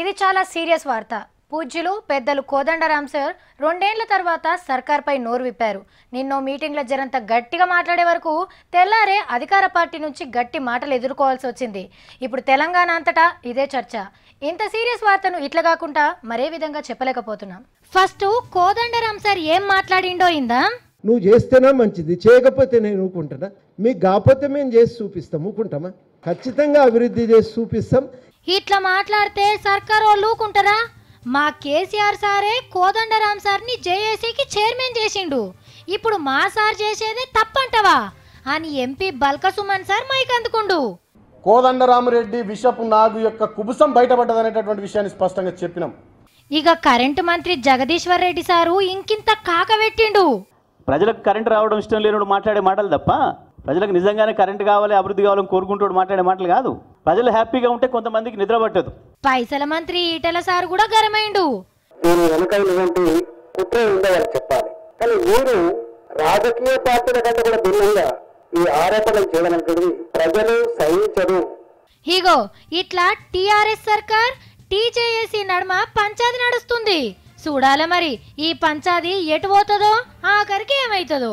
ఇది చాలా సీరియస్ వార్త. పూజ్యులు పెద్దలు కోదండరాం సార్ 2 ఏళ్ల తర్వాత సర్కార్పై నోరు విప్పారు. నిన్నో మీటింగ్లో జరంత గట్టిగా మాట్లాడే వరకు తెల్లారే అధికార పార్టీ నుంచి గట్టి మాటలు ఎదుర్కోవాల్సి వచ్చింది. ఇప్పుడు తెలంగాణ అంతటా ఇదే చర్చ. ఇంత సీరియస్ వార్తను ఇట్లా కాకుండా మరే విధంగా చెప్పలేకపోతున్నాం. ఫస్ట్ కోదండరాం సార్ ఏం మాట్లాడిండో ఇందా. నువ్వు చేస్తేనా మంచిది, చేయకపోతే నేను ఊకుంటానా? మీకు కాకపోతే మేము చేసి చూపిస్తాం, ఊకుంటామా? ఖచ్చితంగా అభివృద్ధి చేసి చూపిస్తాం. ఇట్లా మాట్లాడితే సర్కార్ వాళ్ళు ఊకుంటారా? మా కేసీఆర్ సారే కోదండరాం సార్ని జేఏసీకి చైర్మన్ చేసిండు. ఇప్పుడు మా సార్ చేసేదే తప్పంటవా అని MP Balka Suman sir mic అందుకుండు. కోదండరామిరెడ్డి విషపు నాగు యొక్క కుబుసం బయటపడ్డదనేటటువంటి విషయాన్ని స్పష్టంగా చెప్పినాం. ఇక కరెంటు మంత్రి జగదీశ్వర్ రెడ్డి సారు ఇంకింత కాకబెట్టిండు. ప్రజలకు కరెంటు రావడం ఇష్టం లేనుడు మాట్లాడే మాటలు తప్ప ప్రజలకు నిజంగానే కరెంటు కావాలి, అభివృద్ధి కావాలని కోరుకుంటూ మాట్లాడే మాటలు కాదు. ప్రజలు హ్యాపీగా ఉంటే కొంతమందికి నిద్ర పట్టదు. పైసల మంత్రి ఈటెల సార్ కూడా గరమైండు. దీని వెనుక ఇలాంటి కుట్ర ఉండేవాళ్ళు చెప్పాలి. కానీ మీరు రాజకీయ పార్టీల కంటే కూడా భిన్నంగా ఈ ఆరోపణలు చేయడం అనేది ప్రజలు సహించరు. ఇగో ఇట్లా టీఆర్ఎస్ సర్కార్ టీజేఏసీ నడుమ పంచాది నడుస్తుంది. చూడాల మరి ఈ పంచాది ఎటు పోతుందో, ఆఖరికి ఏమైతుందో.